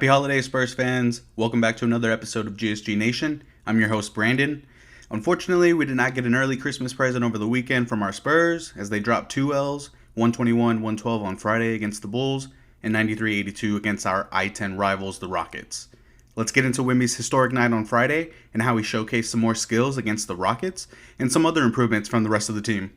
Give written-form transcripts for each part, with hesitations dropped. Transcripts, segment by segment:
Happy holidays, Spurs fans. Welcome back to another episode of GSG Nation. I'm your host, Brandon. Unfortunately, we did not get an early Christmas present over the weekend from our Spurs as they dropped 2 Ls, 121-112 on Friday against the Bulls, and 93-82 against our I-10 rivals, the Rockets. Let's get into Wemby's historic night on Friday and how he showcased some more skills against the Rockets and some other improvements from the rest of the team.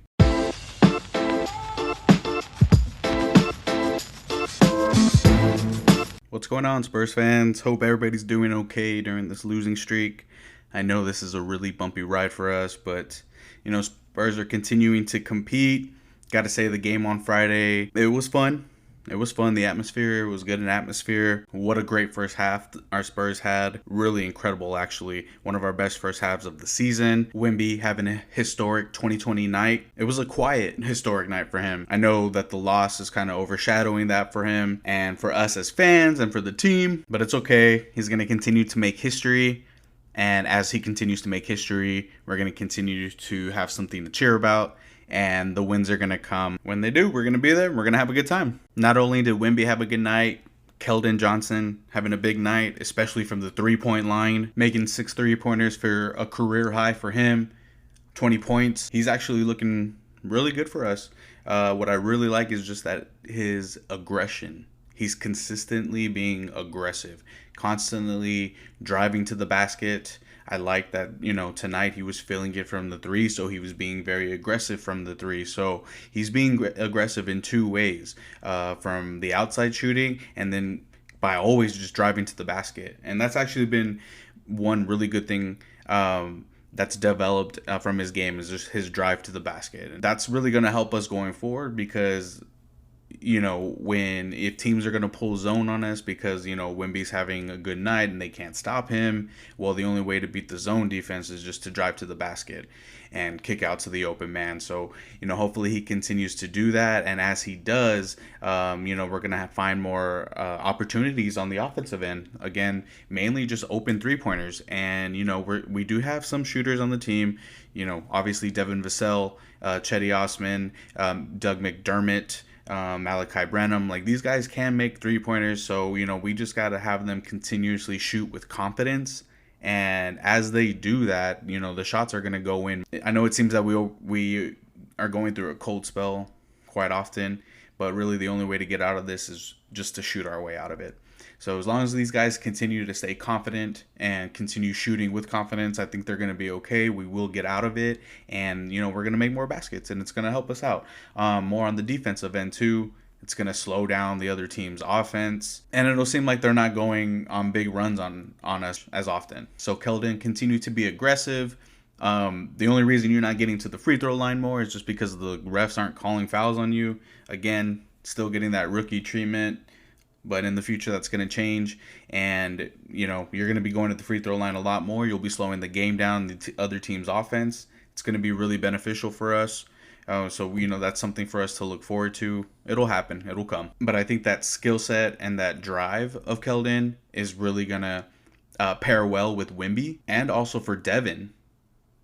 What's going on, Spurs fans? Hope everybody's doing okay during this losing streak. I know this is a really bumpy ride for us, but, Spurs are continuing to compete. Got to say, the game on Friday, it was fun. It was fun. The atmosphere was good. An atmosphere. What a great first half our Spurs had. Really incredible, actually. One of our best first halves of the season. Wemby having a historic 2020 night. It was a quiet, historic night for him. I know that the loss is kind of overshadowing that for him and for us as fans and for the team, but it's okay. He's going to continue to make history. And as he continues to make history, we're going to continue to have something to cheer about. And the wins are going to come. When they do, we're going to be there. We're going to have a good time. Not only did Wemby have a good night, Keldon Johnson having a big night, especially from the three-point line, making 6 3-pointers for a career high for him, 20 points. He's actually looking really good for us. What I really like is just that his aggression. He's consistently being aggressive, constantly driving to the basket. I like that, tonight he was feeling it from the three, so he was being very aggressive from the three. So he's being aggressive in two ways, from the outside shooting and then by always just driving to the basket. And that's actually been one really good thing that's developed from his game is just his drive to the basket. And that's really going to help us going forward because if teams are going to pull zone on us because, Wemby's having a good night and they can't stop him, well, the only way to beat the zone defense is just to drive to the basket and kick out to the open man. So, hopefully he continues to do that. And as he does, we're going to find more opportunities on the offensive end. Again, mainly just open three-pointers. And, we do have some shooters on the team. Obviously Devin Vassell, Chetty Osman, Doug McDermott, Malachi Branham, like these guys can make three-pointers, so we just got to have them continuously shoot with confidence, and as they do that, the shots are going to go in. I know it seems that we are going through a cold spell quite often, but really the only way to get out of this is just to shoot our way out of it. So as long as these guys continue to stay confident and continue shooting with confidence, I think they're going to be okay. We will get out of it, and we're going to make more baskets, and it's going to help us out. More on the defensive end too. It's going to slow down the other team's offense, and it'll seem like they're not going on big runs on us as often. So Keldon, continue to be aggressive. The only reason you're not getting to the free throw line more is just because the refs aren't calling fouls on you. Again, still getting that rookie treatment. But in the future, that's going to change. And, you're going to be going to the free throw line a lot more. You'll be slowing the game down, the other team's offense. It's going to be really beneficial for us. So, that's something for us to look forward to. It'll happen. It'll come. But I think that skill set and that drive of Keldon is really going to pair well with Wemby and also for Devin.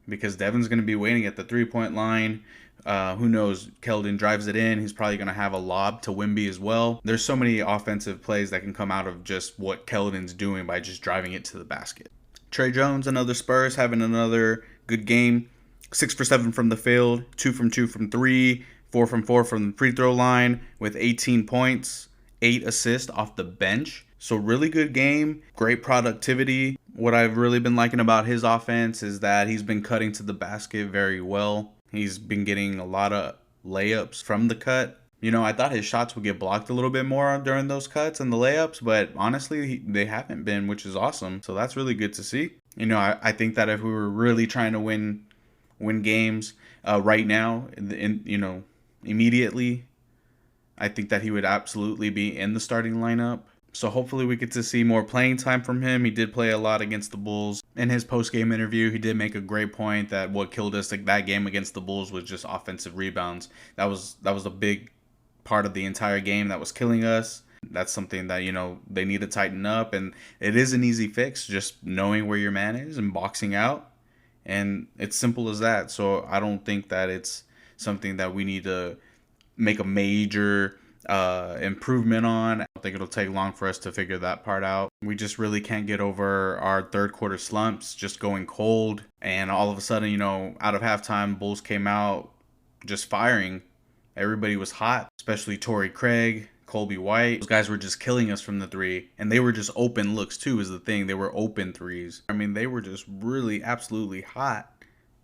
Because Devin's going to be waiting at the three-point line. Who knows? Keldon drives it in. He's probably going to have a lob to Wemby as well. There's so many offensive plays that can come out of just what Keldon's doing by just driving it to the basket. Trey Jones, another Spurs, having another good game. 6 for 7 from the field, 2 from 2 from 3, 4 from 4 from the free throw line with 18 points, 8 assists off the bench. So really good game, great productivity. What I've really been liking about his offense is that he's been cutting to the basket very well. He's been getting a lot of layups from the cut. I thought his shots would get blocked a little bit more during those cuts and the layups, but honestly, they haven't been, which is awesome. So that's really good to see. I think that if we were really trying to win games right now, immediately, I think that he would absolutely be in the starting lineup. So hopefully we get to see more playing time from him. He did play a lot against the Bulls. In his post-game interview, he did make a great point that what killed us that game against the Bulls was just offensive rebounds. That was a big part of the entire game that was killing us. That's something that, they need to tighten up. And it is an easy fix, just knowing where your man is and boxing out. And it's simple as that. So I don't think that it's something that we need to make a major improvement on. I don't think it'll take long for us to figure that part out. We just really can't get over our third quarter slumps, just going cold. And all of a sudden, out of halftime, Bulls came out just firing. Everybody was hot, especially Torrey Craig, Colby White. Those guys were just killing us from the three. And they were just open looks too, is the thing. They were open threes. I mean, they were just really absolutely hot.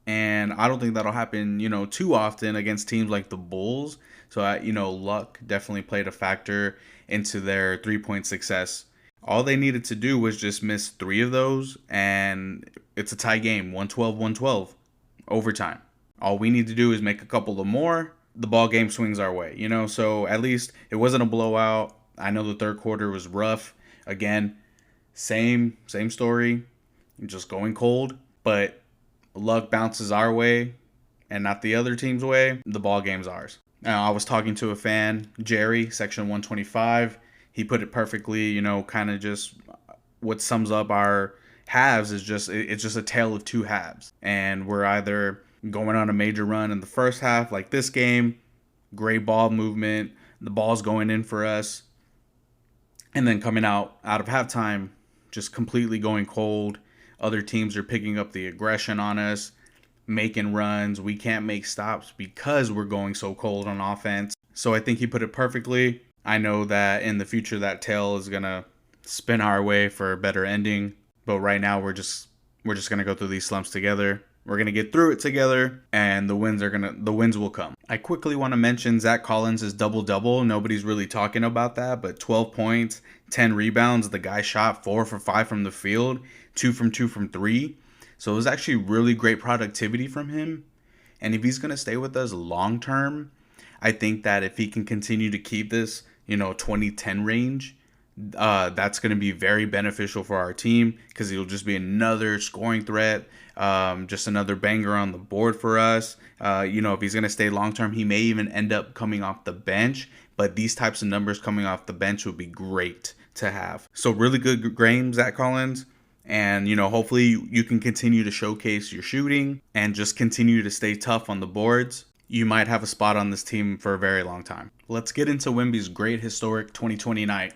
And I don't think that'll happen, too often against teams like the Bulls. So, luck definitely played a factor into their 3-point success. All they needed to do was just miss 3 of those, and it's a tie game, 112-112, overtime. All we need to do is make a couple of more. The ball game swings our way, So at least it wasn't a blowout. I know the third quarter was rough. Again, same story, just going cold, but luck bounces our way and not the other team's way. The ball game's ours. Now, I was talking to a fan, Jerry, section 125. He put it perfectly, kind of just what sums up our halves is it's just a tale of two halves. And we're either going on a major run in the first half, like this game, great ball movement, the ball's going in for us, and then coming out of halftime, just completely going cold. Other teams are picking up the aggression on us, making runs. We can't make stops because we're going so cold on offense. So I think he put it perfectly. I know that in the future that tail is going to spin our way for a better ending. But right now we're just going to go through these slumps together. We're going to get through it together, and the wins will come. I quickly want to mention Zach Collins' double-double. Nobody's really talking about that, but 12 points, 10 rebounds. The guy shot 4 for 5 from the field, 2 from 2 from 3. So it was actually really great productivity from him. And if he's going to stay with us long term, I think that if he can continue to keep this, 2010 range, that's going to be very beneficial for our team because he'll just be another scoring threat, just another banger on the board for us. If he's going to stay long term, he may even end up coming off the bench. But these types of numbers coming off the bench would be great to have. So really good game, Zach Collins. And, hopefully you can continue to showcase your shooting and just continue to stay tough on the boards. You might have a spot on this team for a very long time. Let's get into Wemby's great historic 2020 night.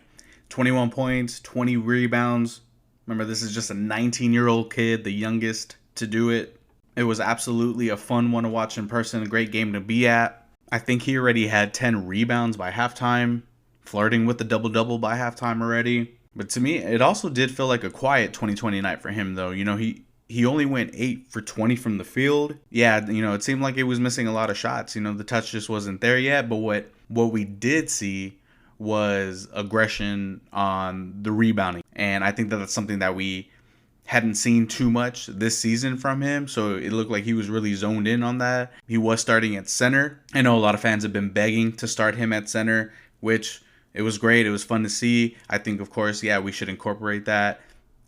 21 points, 20 rebounds. Remember, this is just a 19-year-old kid, the youngest to do it. It was absolutely a fun one to watch in person, a great game to be at. I think he already had 10 rebounds by halftime, flirting with the double-double by halftime already. But to me, it also did feel like a quiet 2020 night for him, though. He only went 8 for 20 from the field. Yeah, it seemed like it was missing a lot of shots. The touch just wasn't there yet. But what we did see was aggression on the rebounding. And I think that that's something that we hadn't seen too much this season from him. So it looked like he was really zoned in on that. He was starting at center. I know a lot of fans have been begging to start him at center, which it was great. It was fun to see. I think, of course, we should incorporate that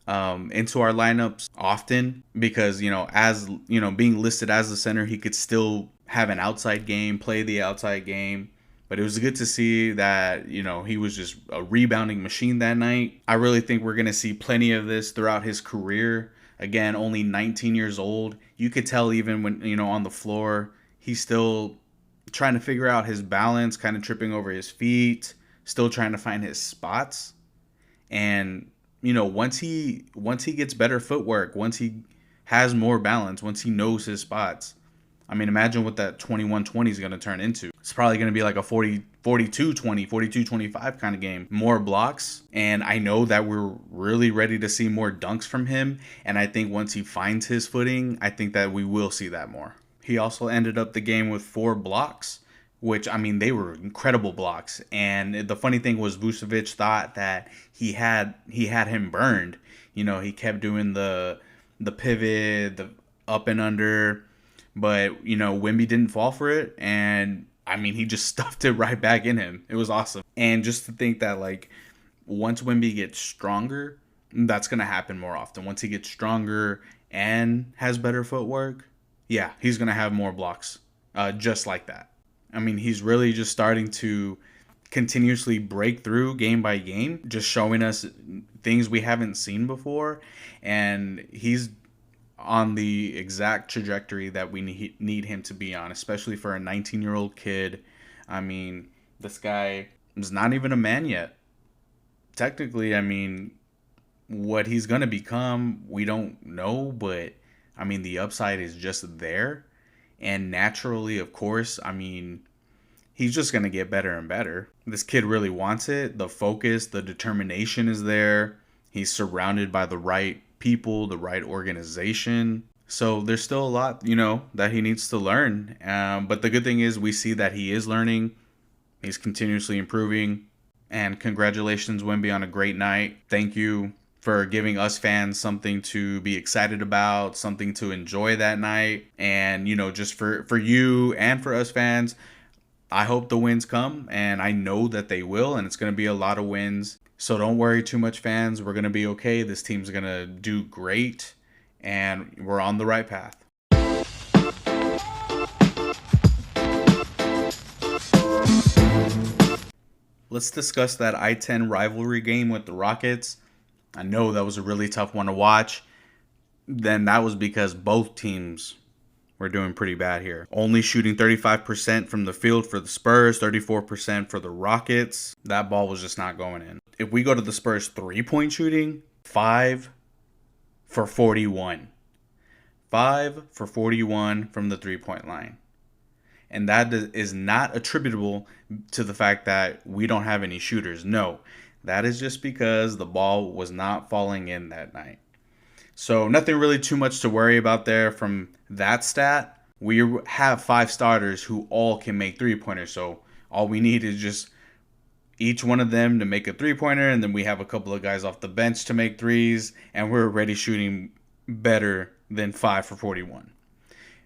into our lineups often because, as, being listed as the center, he could still have an outside game, play the outside game. But it was good to see that, he was just a rebounding machine that night. I really think we're going to see plenty of this throughout his career. Again, only 19 years old. You could tell even when, on the floor, he's still trying to figure out his balance, kind of tripping over his feet, still trying to find his spots. And, once he gets better footwork, once he has more balance, once he knows his spots, I mean, imagine what that 21-20 is going to turn into. It's probably going to be like a 42-20, 42-25 kind of game. More blocks. And I know that we're really ready to see more dunks from him. And I think once he finds his footing, I think that we will see that more. He also ended up the game with 4 blocks, which, I mean, they were incredible blocks. And the funny thing was Vucevic thought that he had him burned. He kept doing the pivot, the up and under. But, Wemby didn't fall for it. And, I mean, he just stuffed it right back in him. It was awesome. And just to think that, once Wemby gets stronger, that's going to happen more often. Once he gets stronger and has better footwork, he's going to have more blocks just like that. I mean, he's really just starting to continuously break through game by game, just showing us things we haven't seen before. And he's on the exact trajectory that we need him to be on, especially for a 19-year-old kid. I mean, this guy, is not even a man yet. Technically, I mean, what he's going to become, we don't know, but I mean, the upside is just there. And naturally, of course, I mean, he's just going to get better and better. This kid really wants it. The focus, the determination is there. He's surrounded by the right people, the right organization. So there's still a lot, that he needs to learn. But the good thing is we see that he is learning. He's continuously improving. And congratulations, Wemby, on a great night. Thank you for giving us fans something to be excited about, something to enjoy that night. And, just for you and for us fans, I hope the wins come, and I know that they will, and it's going to be a lot of wins. So don't worry too much, fans. We're going to be okay. This team's going to do great, and we're on the right path. Let's discuss that I-10 rivalry game with the Rockets. I know that was a really tough one to watch. Then that was because both teams were doing pretty bad here. Only shooting 35% from the field for the Spurs, 34% for the Rockets. That ball was just not going in. If we go to the Spurs 3-point shooting, 5 for 41. 5 for 41 from the 3-point line. And that is not attributable to the fact that we don't have any shooters. No, that is just because the ball was not falling in that night. So nothing really too much to worry about there from that stat. We have 5 starters who all can make 3-pointers. So all we need is just each one of them to make a 3-pointer. And then we have a couple of guys off the bench to make threes. And we're already shooting better than 5 for 41.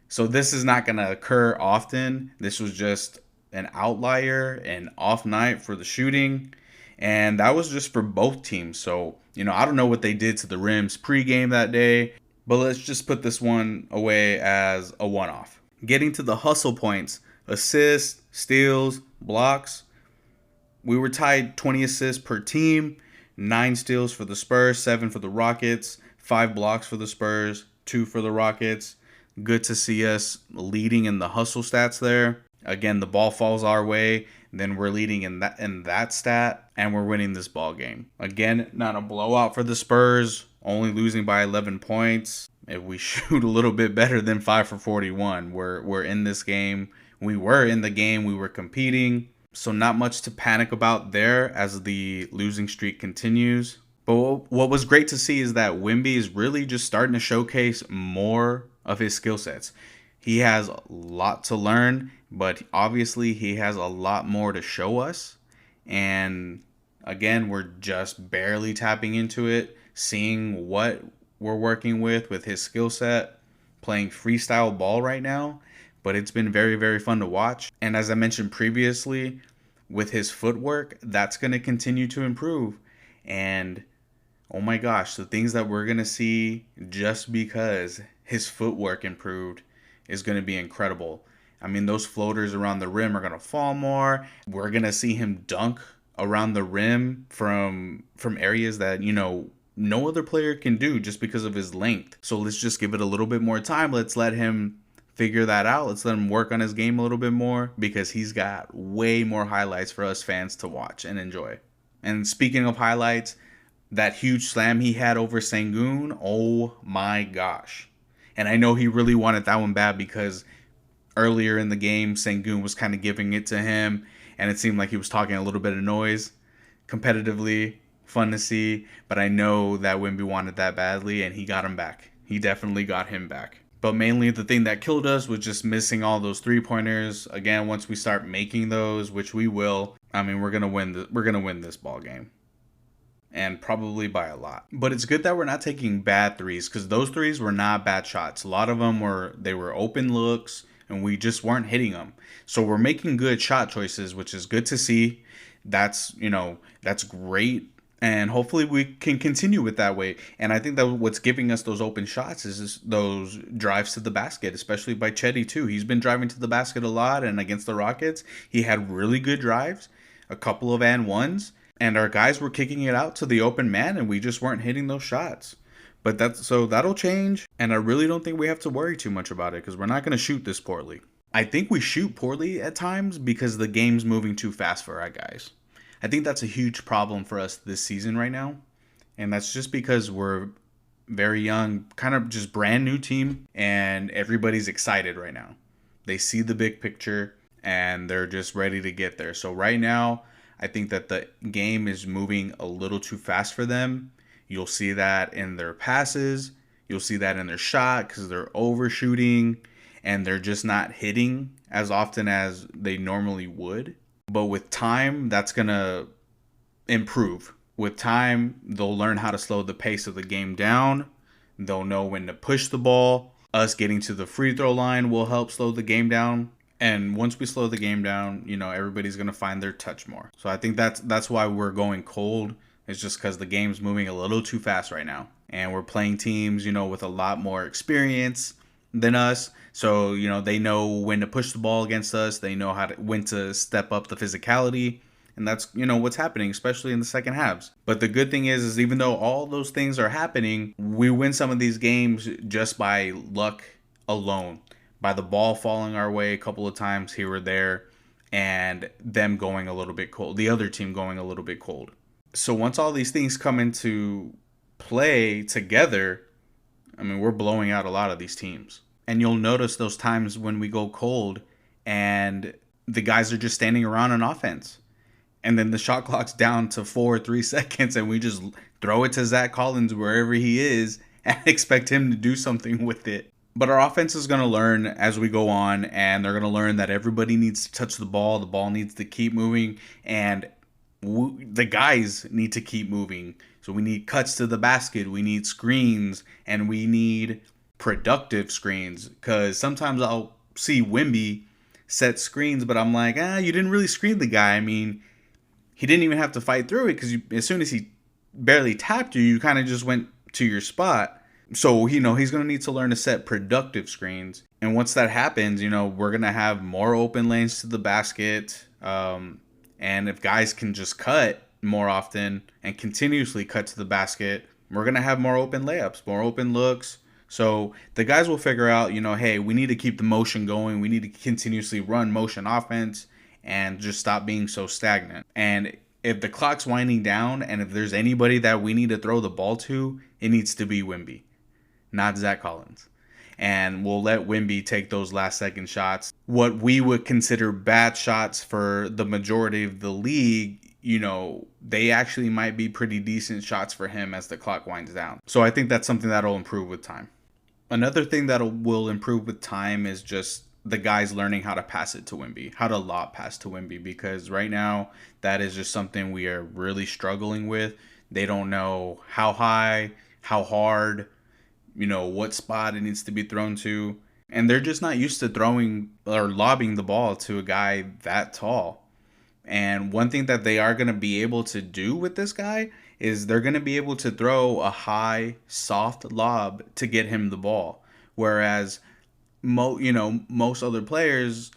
So this is not going to occur often. This was just an outlier, an off night for the shooting. And that was just for both teams. So, I don't know what they did to the rims pregame that day. But let's just put this one away as a one-off. Getting to the hustle points, assists, steals, blocks. We were tied 20 assists per team. 9 steals for the Spurs, 7 for the Rockets. 5 blocks for the Spurs, 2 for the Rockets. Good to see us leading in the hustle stats there. Again, the ball falls our way, then we're leading in that stat, and we're winning this ball game. Again, not a blowout for the Spurs, only losing by 11 points. If we shoot a little bit better than 5 for 41, we're in this game. We were in the game, we were competing. So not much to panic about there as the losing streak continues. But what was great to see is that Wemby is really just starting to showcase more of his skill sets. He has a lot to learn, but obviously he has a lot more to show us. And again, we're just barely tapping into it, seeing what we're working with his skill set, playing freestyle ball right now. But it's been very, very fun to watch. And as I mentioned previously, with his footwork, that's going to continue to improve. And oh my gosh, the things that we're going to see just because his footwork improved is going to be incredible. I mean, those floaters around the rim are going to fall more. We're going to see him dunk around the rim from areas that, no other player can do just because of his length. So let's just give it a little bit more time. Let's let him figure that out. Let's let him work on his game a little bit more because he's got way more highlights for us fans to watch and enjoy. And speaking of highlights, that huge slam he had over Sengun, oh my gosh. And I know he really wanted that one bad because earlier in the game, Sengun was kind of giving it to him, and it seemed like he was talking a little bit of noise. Competitively, fun to see, but I know that Wemby wanted that badly, and he got him back. He definitely got him back. But mainly the thing that killed us was just missing all those 3-pointers. Again, once we start making those, which we will, I mean, we're gonna win this ball game. And probably by a lot. But it's good that we're not taking bad threes because those threes were not bad shots. A lot of them were open looks and we just weren't hitting them. So we're making good shot choices, which is good to see. That's great. And hopefully we can continue with that way. And I think that what's giving us those open shots is those drives to the basket, especially by Chetty too. He's been driving to the basket a lot, and against the Rockets, he had really good drives, a couple of and ones. And our guys were kicking it out to the open man, and we just weren't hitting those shots. But that'll change, and I really don't think we have to worry too much about it because we're not going to shoot this poorly. I think we shoot poorly at times because the game's moving too fast for our guys. I think that's a huge problem for us this season right now. And that's just because we're very young, kind of just brand new team, and everybody's excited right now. They see the big picture and they're just ready to get there. So right now, I think that the game is moving a little too fast for them. You'll see that in their passes. You'll see that in their shot because they're overshooting and they're just not hitting as often as they normally would. But with time, that's going to improve. With time, they'll learn how to slow the pace of the game down. They'll know when to push the ball. Us getting to the free throw line will help slow the game down. And once we slow the game down, everybody's going to find their touch more. So I think that's why we're going cold. It's just because the game's moving a little too fast right now. And we're playing teams, with a lot more experience than us. So, they know when to push the ball against us. They know when to step up the physicality. And that's, what's happening, especially in the second halves. But the good thing is even though all those things are happening, we win some of these games just by luck alone. By the ball falling our way a couple of times here or there, and them going a little bit cold. The other team going a little bit cold. So once all these things come into play together, we're blowing out a lot of these teams. And you'll notice those times when we go cold and the guys are just standing around on offense. And then the shot clock's down to 4 or 3 seconds and we just throw it to Zach Collins wherever he is and expect him to do something with it. But our offense is going to learn as we go on, and they're going to learn that everybody needs to touch the ball needs to keep moving, and the guys need to keep moving. So we need cuts to the basket, we need screens, and we need productive screens. Because sometimes I'll see Wemby set screens, but I'm like, you didn't really screen the guy. He didn't even have to fight through it because as soon as he barely tapped you, you kind of just went to your spot. So, he's going to need to learn to set productive screens. And once that happens, we're going to have more open lanes to the basket. And if guys can just cut more often and continuously cut to the basket, we're going to have more open layups, more open looks. So the guys will figure out, hey, we need to keep the motion going. We need to continuously run motion offense and just stop being so stagnant. And if the clock's winding down and if there's anybody that we need to throw the ball to, it needs to be Wemby, not Zach Collins. And we'll let Wemby take those last second shots. What we would consider bad shots for the majority of the league, they actually might be pretty decent shots for him as the clock winds down. So I think that's something that'll improve with time. Another thing that will improve with time is just the guys learning how to pass it to Wemby, how to lob pass to Wemby, because right now that is just something we are really struggling with. They don't know how high, how hard, what spot it needs to be thrown to. And they're just not used to throwing or lobbing the ball to a guy that tall. And one thing that they are going to be able to do with this guy is they're going to be able to throw a high, soft lob to get him the ball. Whereas, most other players,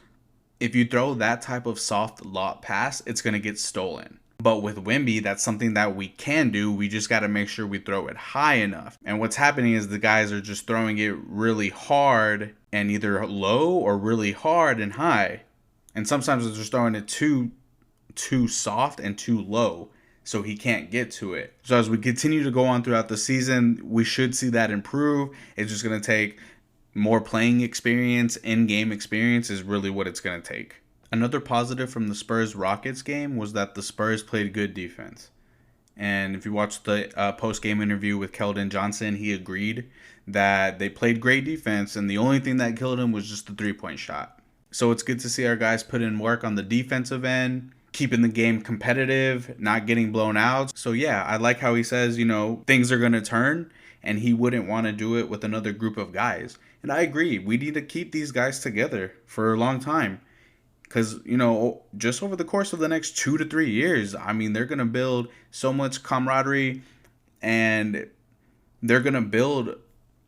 if you throw that type of soft lob pass, it's going to get stolen. But with Wemby, that's something that we can do. We just got to make sure we throw it high enough. And what's happening is the guys are just throwing it really hard and either low or really hard and high. And sometimes they're just throwing it too soft and too low, so he can't get to it. So as we continue to go on throughout the season, we should see that improve. It's just going to take more playing experience, in-game experience is really what it's going to take. Another positive from the Spurs-Rockets game was that the Spurs played good defense. And if you watch the post-game interview with Keldon Johnson, he agreed that they played great defense, and the only thing that killed him was just the three-point shot. So it's good to see our guys put in work on the defensive end, keeping the game competitive, not getting blown out. So yeah, I like how he says, things are going to turn, and he wouldn't want to do it with another group of guys. And I agree. We need to keep these guys together for a long time. Because, just over the course of the next 2 to 3 years, they're going to build so much camaraderie and they're going to build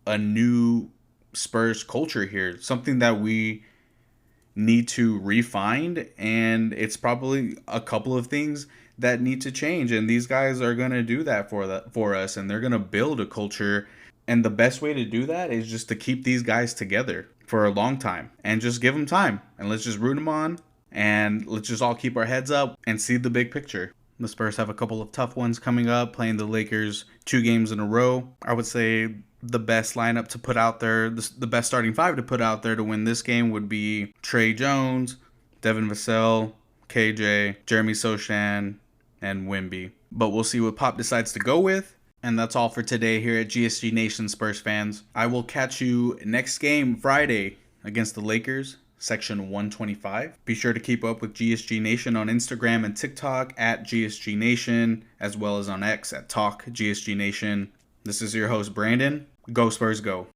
a new Spurs culture here. Something that we need to refine, and it's probably a couple of things that need to change. And these guys are going to do that for us, and they're going to build a culture. And the best way to do that is just to keep these guys together for a long time and just give them time, and let's just root them on, and let's just all keep our heads up and see the big picture. The Spurs have a couple of tough ones coming up, playing the Lakers 2 games in a row. I would say the best lineup to put out there, the best starting 5 to put out there to win this game would be Trey Jones, Devin Vassell, KJ, Jeremy Sochan, and Wemby. But we'll see what Pop decides to go with. And that's all for today here at GSG Nation, Spurs fans. I will catch you next game Friday against the Lakers, section 125. Be sure to keep up with GSG Nation on Instagram and TikTok at GSG Nation, as well as on X at Talk GSG Nation. This is your host, Brandon. Go Spurs, go.